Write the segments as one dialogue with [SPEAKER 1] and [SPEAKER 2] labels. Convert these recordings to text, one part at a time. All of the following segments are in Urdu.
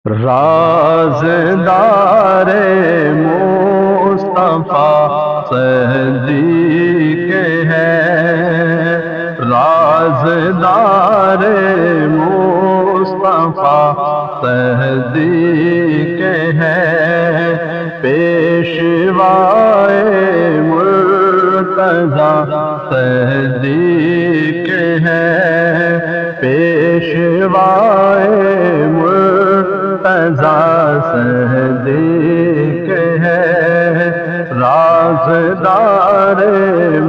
[SPEAKER 1] رازدار مصطفیٰ صدیق ہے، رازدار مصطفیٰ صدیق ہے، پیشوائے مرتضیٰ صدیق ہے، پیشوائے مرتضیٰ صدیق ہے، رازدار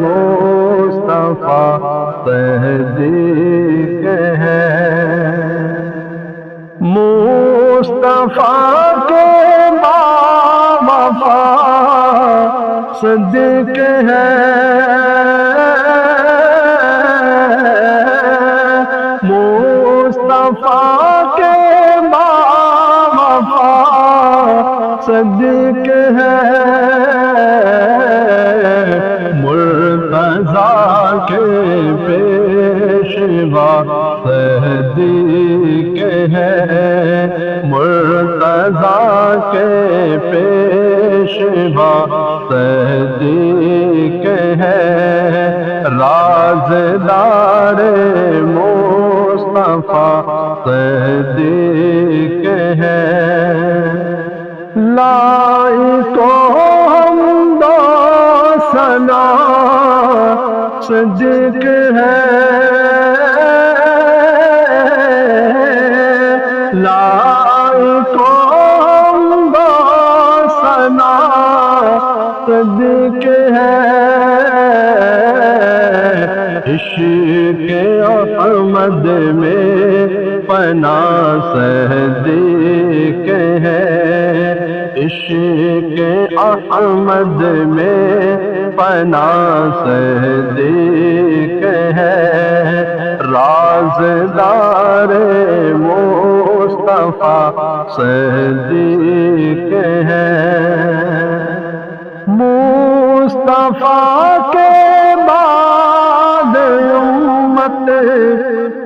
[SPEAKER 1] مصطفیٰ صدیق ہے۔ مصطفیٰ کے باوفا صدیق ہے، مصطفیٰ کے باوفا صدیق ہے، مرتضیٰ کے پیشوا صدیق ہے، مرتضیٰ کے پیشوا صدیق ہے، رازدار مصطفیٰ صدیق ہے، لائق حمد و ثنا صدیق ہے، لائق حمد و ثنا صدیق ہے، عشق احمد میں پناہ صدیق ہے، عشق احمد میں پناہ صدیق ہے، رازدار مصطفیٰ صدیق ہے، مصطفیٰ کے بعد امت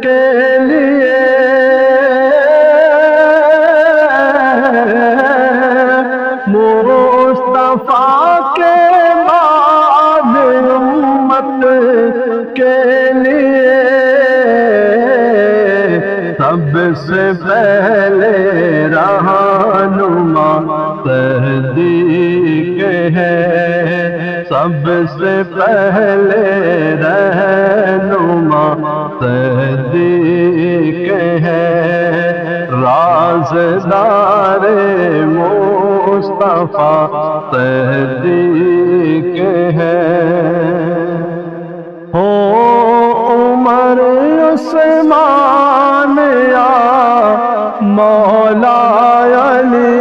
[SPEAKER 1] کے لیے مصطفیٰ کے بعد امت کے لیے سب سے پہلے رہنما صدیق ہے، سب سے پہلے رہنما صدیق ہے، رازدار مصطفیٰ صدیق ہے، ہو عمر عثمان یا مولا علی،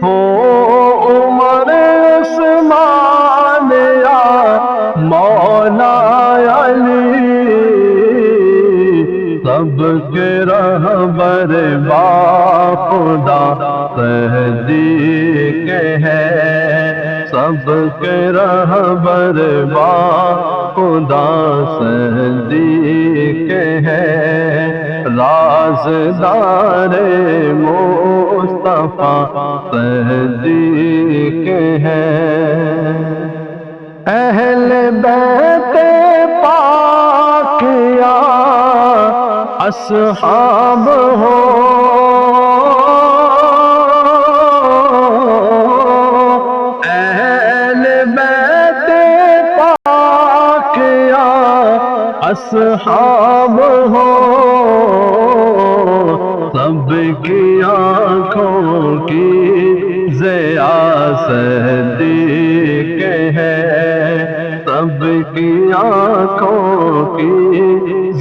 [SPEAKER 1] ہو عمر عثمان یا مولا علی، سب کے رہبر با خدا صدیق ہے، سب کے رہبر با خدا صدیق ہے، رازدار مصطفیٰ صدیق ہے، اہل بیت پاک یا اصحاب ہو، اہل بیت پاک یا اصحاب ہو، سب کی آنکھوں کی ضیا صدیق ہے، سب کی آنکھوں کی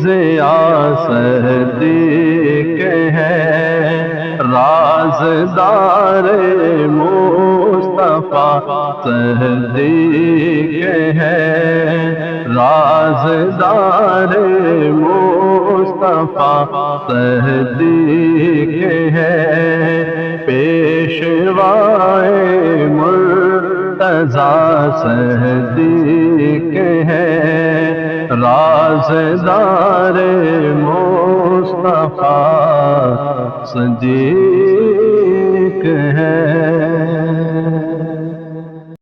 [SPEAKER 1] ضیا صدیق ہے، رازدار مصطفیٰ صدیق ہے، رازدار مصطفیٰ صدیق ہے، پیشوائے مرتضیٰ صدیق ہے، رازدار وفا صدیق ہے